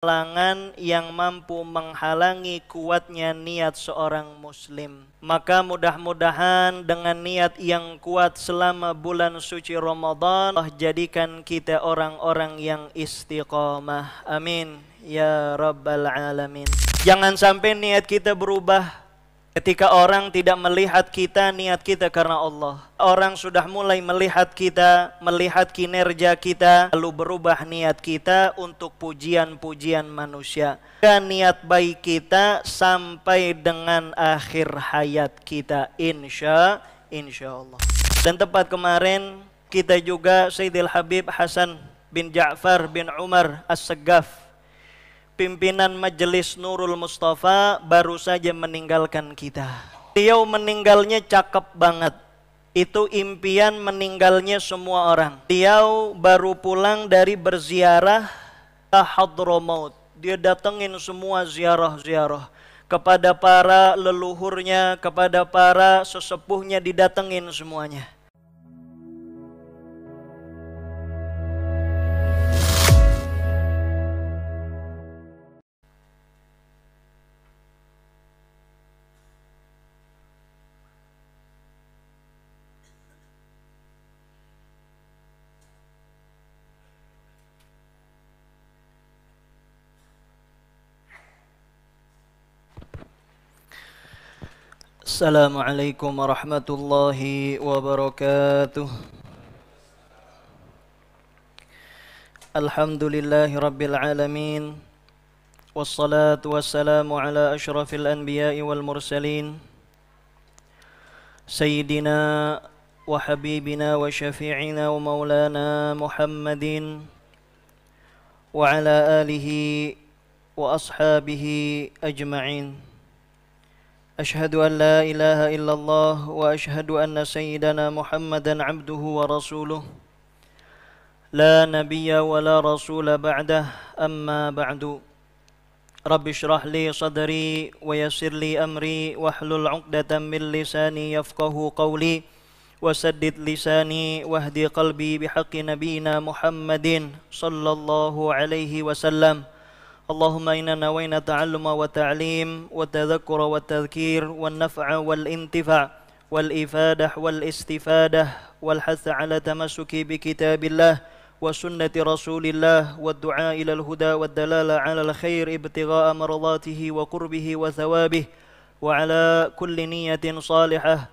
halangan yang mampu menghalangi kuatnya niat seorang muslim. Maka mudah-mudahan dengan niat yang kuat selama bulan suci Ramadan, Allah jadikan kita orang-orang yang istiqamah. Amin ya rabbal alamin. Jangan sampai niat kita berubah ketika orang tidak melihat kita, niat kita karena Allah. Orang sudah mulai melihat kita, melihat kinerja kita, lalu berubah niat kita untuk pujian-pujian manusia. Dan niat baik kita sampai dengan akhir hayat kita, insya Allah. Dan tepat kemarin kita juga Sayyidil Habib Hasan bin Ja'far bin Umar As-Saggaf, pimpinan Majelis Nurul Mustafa, baru saja meninggalkan kita. Beliau meninggalnya cakep banget. Itu impian meninggalnya semua orang. Beliau baru pulang dari berziarah ke Hadramaut. Dia datengin semua ziarah-ziarah. Kepada para leluhurnya, kepada para sesepuhnya didatengin semuanya. Assalamualaikum warahmatullahi wabarakatuh. Alhamdulillahi rabbil alamin. Wassalatu wassalamu ala ashrafil anbiya'i wal mursalin, Sayyidina wa habibina wa syafi'ina wa maulana Muhammadin wa ala alihi wa ashabihi ajma'in. Ashhadu an la ilaha illallah wa ashhadu anna sayyidana Muhammadan abduhu wa rasuluh. La nabiyya wa la rasula ba'dah, amma ba'du. Rabbi shrah li sadri wa yassir li amri wahlul 'uqdatam min lisani yafqahu qawli wa saddid lisani wahdi qalbi bihaqqi nabiyyina Muhammadin sallallahu alaihi wasallam. Allahumma inna nawayna ta'alluma wa ta'lim wa tadhakkura wa tadhkir wa naf'a wal intifa' wal ifadah wal istifadah wal hatha ala tamassuki bi kitabillah wa sunnati rasulillah wa du'a ila al-huda wa dalala ala al-khair ibtigha'a maradatihi wa qurbihi wa thawabih wa ala kulli niyatin salihah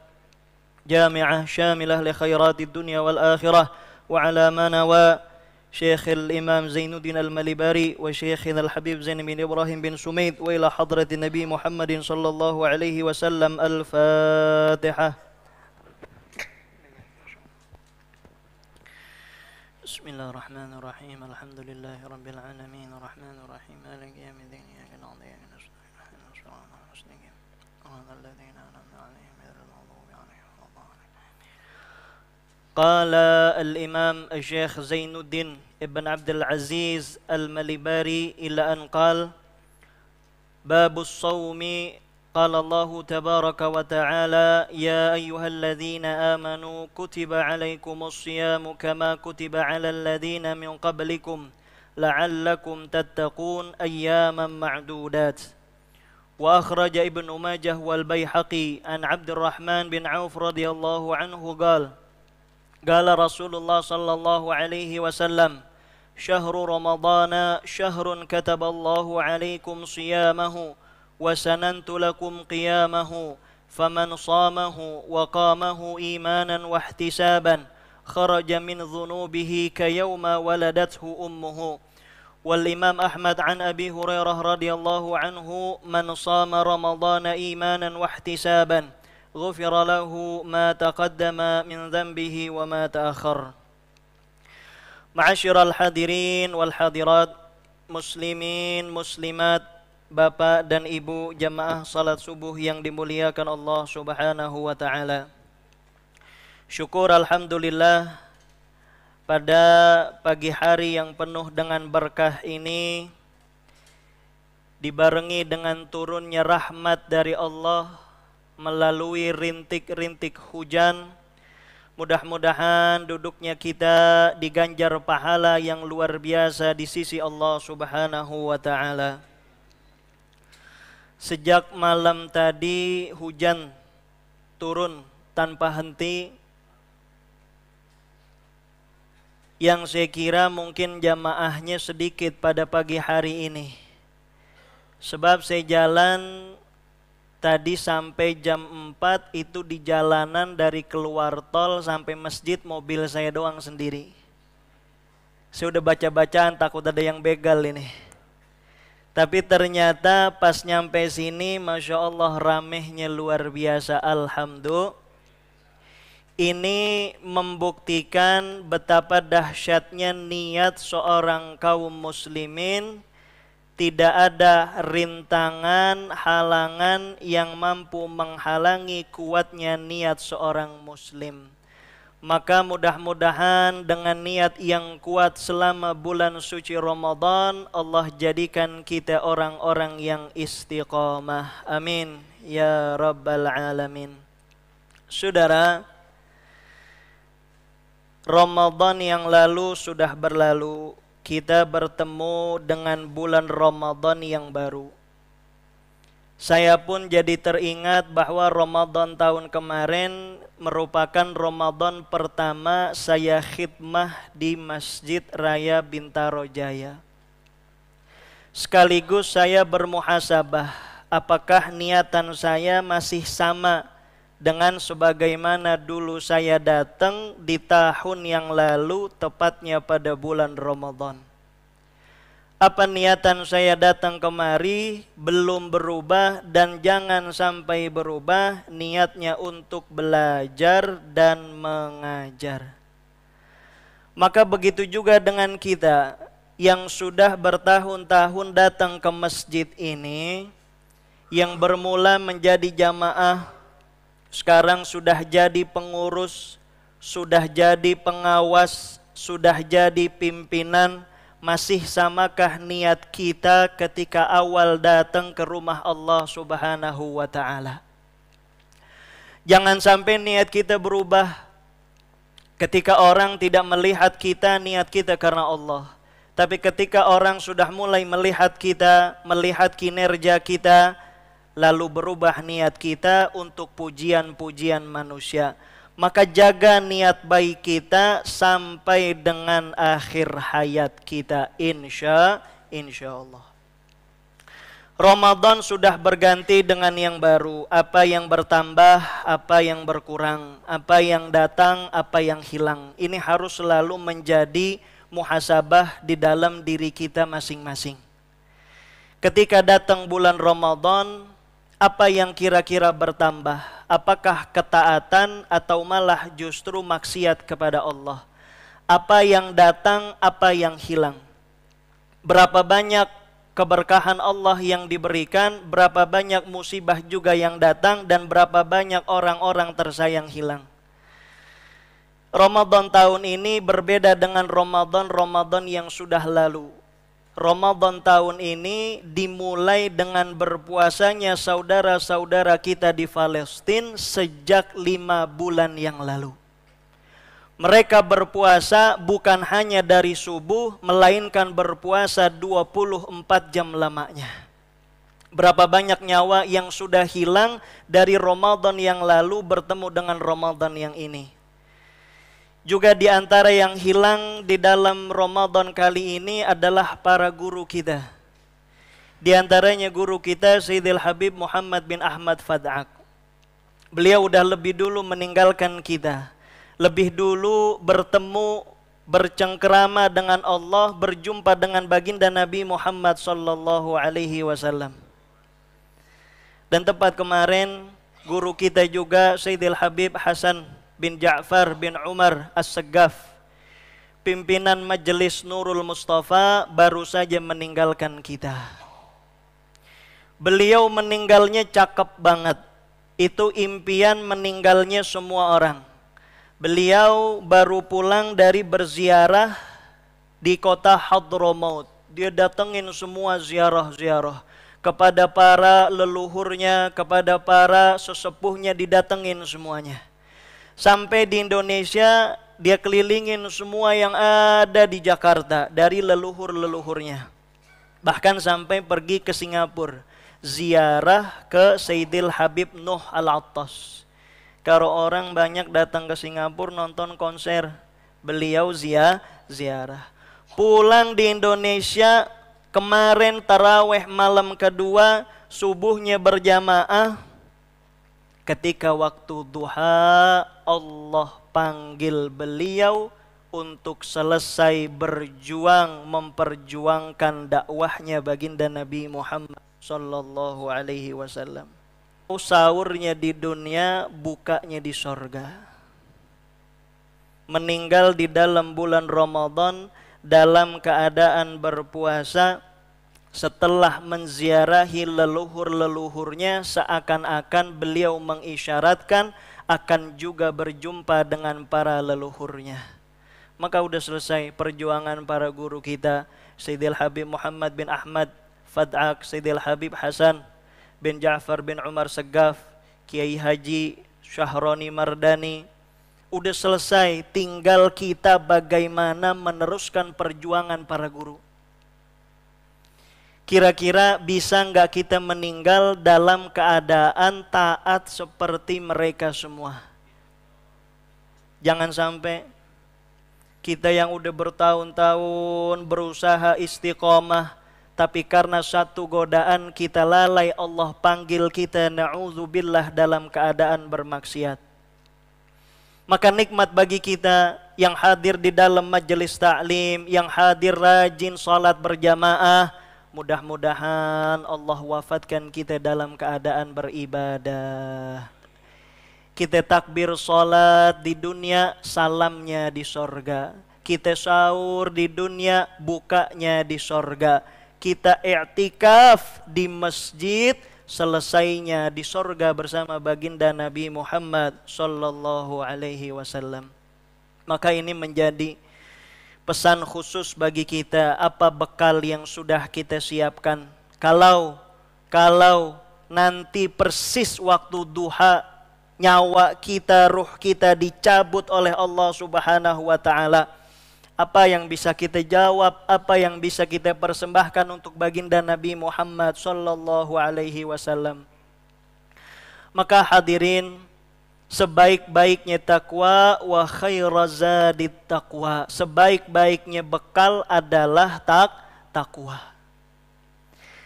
jami'ah syamilah li khairatid dunya wal akhirah wa ala ma nawa Syekh al-Imam Zainuddin al-Malibari wa Syekhina al-Habib Zain bin Ibrahim bin Sumaid wa ila hadratin Nabi Muhammadin sallallahu alaihi wasallam. Al-Fatihah. Bismillahirrahmanirrahim. Alhamdulillahi rabbil alamin arrahmanir rahim maliki yaumiddin iyyaka na'budu wa iyyaka nasta'in ihdinas siratal mustaqim siratal ladzina an'amta 'alaihim ghairil maghdubi 'alaihim waladdallin. Qala al-Imam Syekh Zainuddin Ibn Abdul Aziz al-Malibari ila an qala babus sawmi qala Allah tabaraka wa ta'ala ya ayyuhalladzina amanu kutiba alaikumus siyamu kama kutiba alal ladzina min qablikum la'allakum tattaqun ayyaman ma'dudat. Wa akhraja Ibnu Majah wal Baihaqi an Abdurrahman bin Auf radhiyallahu anhu qala Qala Rasulullah sallallahu alaihi wasallam syahru ramadana syahrun kataballahu alaikum siyamahu wa sanantu lakum qiyamahu faman shamahu wa qamahu imanan wa ihtisaban kharaja min dhunubihi kayawma waladathu ummuhu. Wal Imam Ahmad an Abi Hurairah radhiyallahu anhu man shama ramadana imanan wa ihtisaban ghufira lahu ma taqaddama min dhanbihi wa ma ta'akhkhar. Ma'asyiral hadirin wal hadirat, muslimin muslimat, bapak dan ibu jamaah salat subuh yang dimuliakan Allah Subhanahu wa taala. Syukur alhamdulillah pada pagi hari yang penuh dengan berkah ini dibarengi dengan turunnya rahmat dari Allah melalui rintik-rintik hujan, Mudah-mudahan duduknya kita diganjar pahala yang luar biasa di sisi Allah Subhanahu wa ta'ala. Sejak malam tadi hujan turun tanpa henti, yang saya kira mungkin jamaahnya sedikit pada pagi hari ini. Sebab saya jalan tadi sampai jam 4 itu di jalanan dari keluar tol sampai masjid mobil saya doang sendiri. Saya udah baca-bacaan takut ada yang begal ini. Tapi ternyata pas nyampe sini Masya Allah ramehnya luar biasa, alhamdulillah. Ini membuktikan betapa dahsyatnya niat seorang kaum muslimin. Tidak ada rintangan, halangan yang mampu menghalangi kuatnya niat seorang muslim. Maka mudah-mudahan dengan niat yang kuat selama bulan suci Ramadan, Allah jadikan kita orang-orang yang istiqamah. Amin ya rabbal alamin. Saudara, Ramadan yang lalu sudah berlalu. Kita bertemu dengan bulan Ramadan yang baru. Saya pun jadi teringat bahwa Ramadan tahun kemarin merupakan Ramadan pertama saya khidmah di Masjid Raya Bintaro Jaya. Sekaligus saya bermuhasabah, apakah niatan saya masih sama dengan sebagaimana dulu saya datang di tahun yang lalu, tepatnya pada bulan Ramadan. Apa niatan saya datang kemari belum berubah dan jangan sampai berubah, niatnya untuk belajar dan mengajar. Maka begitu juga dengan kita yang sudah bertahun-tahun datang ke masjid ini, yang bermula menjadi jamaah, sekarang sudah jadi pengurus, sudah jadi pengawas, sudah jadi pimpinan. Masih samakah niat kita ketika awal datang ke rumah Allah Subhanahu wa ta'ala? Jangan sampai niat kita berubah. Ketika orang tidak melihat kita, niat kita karena Allah. Tapi ketika orang sudah mulai melihat kita, melihat kinerja kita, lalu berubah niat kita untuk pujian-pujian manusia. Maka jaga niat baik kita sampai dengan akhir hayat kita, insya Allah. Ramadan sudah berganti dengan yang baru. Apa yang bertambah, apa yang berkurang, apa yang datang, apa yang hilang. Ini harus selalu menjadi muhasabah di dalam diri kita masing-masing. Ketika datang bulan Ramadan, apa yang kira-kira bertambah? Apakah ketaatan atau malah justru maksiat kepada Allah? Apa yang datang, apa yang hilang? Berapa banyak keberkahan Allah yang diberikan, berapa banyak musibah juga yang datang, dan berapa banyak orang-orang tersayang hilang. Ramadan tahun ini berbeda dengan Ramadan yang sudah lalu. Ramadan tahun ini dimulai dengan berpuasanya saudara-saudara kita di Palestina sejak 5 bulan yang lalu. Mereka berpuasa bukan hanya dari subuh, melainkan berpuasa 24 jam lamanya. Berapa banyak nyawa yang sudah hilang dari Ramadan yang lalu bertemu dengan Ramadan yang ini. Juga di antara yang hilang di dalam Ramadan kali ini adalah para guru kita. Di antaranya guru kita Sayyidil Habib Muhammad bin Ahmad Fad'ak. Beliau udah lebih dulu meninggalkan kita. Lebih dulu bertemu, bercengkerama dengan Allah, berjumpa dengan baginda Nabi Muhammad sallallahu alaihi wasallam. Dan tepat kemarin guru kita juga Sayyidil Habib Hasan bin Ja'far bin Umar As-Saggaf, pimpinan Majelis Nurul Mustafa, baru saja meninggalkan kita. Beliau meninggalnya cakep banget. Itu impian meninggalnya semua orang. Beliau baru pulang dari berziarah di kota Hadramaut. Dia datengin semua ziarah-ziarah. Kepada para leluhurnya, kepada para sesepuhnya didatengin semuanya. Sampai di Indonesia, dia kelilingin semua yang ada di Jakarta dari leluhur-leluhurnya. Bahkan sampai pergi ke Singapura, ziarah ke Sayyidil Habib Nuh Al-Attas. Kalau orang banyak datang ke Singapura nonton konser, beliau ziarah. Pulang di Indonesia, kemarin taraweh malam kedua, subuhnya berjamaah. Ketika waktu duha, Allah panggil beliau untuk selesai berjuang memperjuangkan dakwahnya baginda Nabi Muhammad sallallahu alaihi wasallam. Sahurnya di dunia, bukanya di sorga. Meninggal di dalam bulan Ramadan dalam keadaan berpuasa, setelah menziarahi leluhur-leluhurnya, seakan-akan beliau mengisyaratkan akan juga berjumpa dengan para leluhurnya. Maka udah selesai perjuangan para guru kita, Sayyidil Habib Muhammad bin Ahmad Fad'ak, Sayyidil Habib Hasan bin Ja'far bin Umar Segaf, Kiai Haji Syahroni Mardani. Udah selesai, tinggal kita bagaimana meneruskan perjuangan para guru. Kira-kira bisa nggak kita meninggal dalam keadaan taat seperti mereka semua? Jangan sampai kita yang udah bertahun-tahun berusaha istiqomah, tapi karena satu godaan kita lalai, Allah panggil kita na'udzubillah dalam keadaan bermaksiat. Maka nikmat bagi kita yang hadir di dalam majelis ta'lim, yang hadir rajin salat berjamaah, mudah-mudahan Allah wafatkan kita dalam keadaan beribadah. Kita takbir salat di dunia, salamnya di sorga. Kita sahur di dunia, bukanya di sorga. Kita i'tikaf di masjid, selesainya di sorga bersama baginda Nabi Muhammad sallallahu alaihi wasallam. Maka ini menjadi pesan khusus bagi kita, apa bekal yang sudah kita siapkan. Kalau nanti persis waktu duha, nyawa kita, ruh kita dicabut oleh Allah Subhanahu wa ta'ala, apa yang bisa kita jawab, apa yang bisa kita persembahkan untuk baginda Nabi Muhammad sallallahu alaihi wasallam. Maka hadirin, sebaik-baiknya takwa, wa khairazadit taqwa, sebaik-baiknya bekal adalah takwa.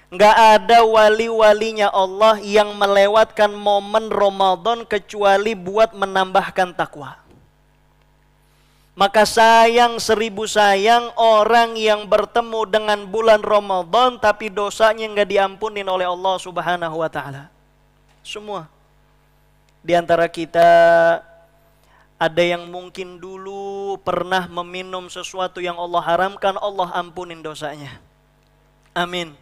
Enggak ada wali-walinya Allah yang melewatkan momen Ramadan kecuali buat menambahkan takwa. Maka sayang 1000 sayang orang yang bertemu dengan bulan Ramadan tapi dosanya enggak diampunin oleh Allah Subhanahu wa ta'ala. Semua. Di antara kita ada yang mungkin dulu pernah meminum sesuatu yang Allah haramkan, Allah ampunin dosanya. Amin.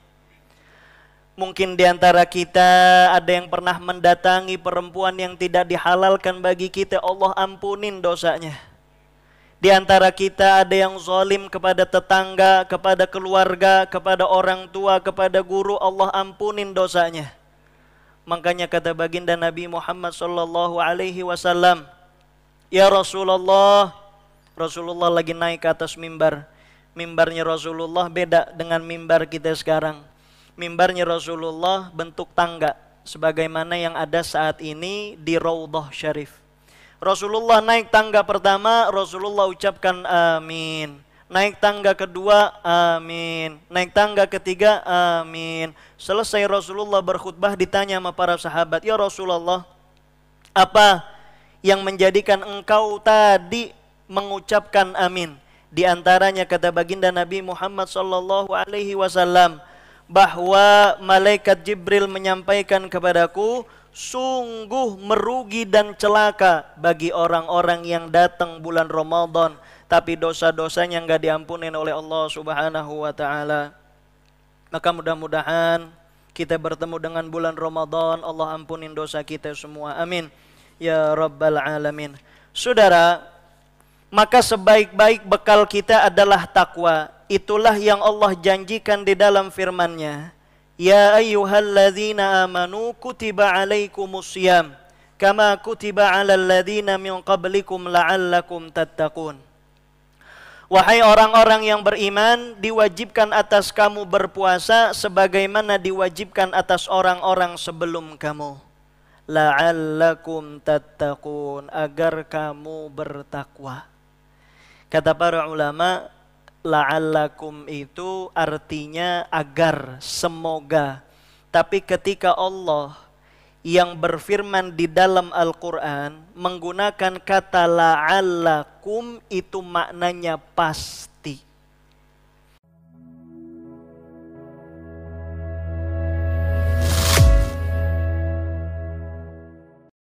Mungkin di antara kita ada yang pernah mendatangi perempuan yang tidak dihalalkan bagi kita, Allah ampunin dosanya. Di antara kita ada yang zalim kepada tetangga, kepada keluarga, kepada orang tua, kepada guru, Allah ampunin dosanya. Makanya kata baginda Nabi Muhammad sallallahu alaihi wasallam, ya Rasulullah, Rasulullah lagi naik ke atas mimbar. Mimbarnya Rasulullah beda dengan mimbar kita sekarang. Mimbarnya Rasulullah bentuk tangga, sebagaimana yang ada saat ini di Raudhah Syarif. Rasulullah naik tangga pertama, Rasulullah ucapkan amin. Naik tangga kedua, amin. Naik tangga ketiga, amin. Selesai Rasulullah berkhutbah, ditanya sama para sahabat, ya Rasulullah, apa yang menjadikan engkau tadi mengucapkan amin? Di antaranya kata baginda Nabi Muhammad sallallahu alaihi wasallam, bahwa malaikat Jibril menyampaikan kepadaku, sungguh merugi dan celaka bagi orang-orang yang datang bulan Ramadan tapi dosa-dosanya enggak diampunin oleh Allah Subhanahu wa ta'ala. Maka mudah-mudahan kita bertemu dengan bulan Ramadan, Allah ampunin dosa kita semua. Amin ya rabbal alamin. Saudara, maka sebaik-baik bekal kita adalah takwa. Itulah yang Allah janjikan di dalam firman-Nya. Ya ayyuhalladzina amanu kutiba alaikumusiyam kama kutiba 'alal ladzina min qablikum la'allakum tattaqun. Wahai orang-orang yang beriman, diwajibkan atas kamu berpuasa sebagaimana diwajibkan atas orang-orang sebelum kamu. La'allakum tattaqun, agar kamu bertakwa. Kata para ulama, la'allakum itu artinya agar, semoga. Tapi ketika Allah yang berfirman di dalam Al-Quran menggunakan kata la'allakum, itu maknanya pasti.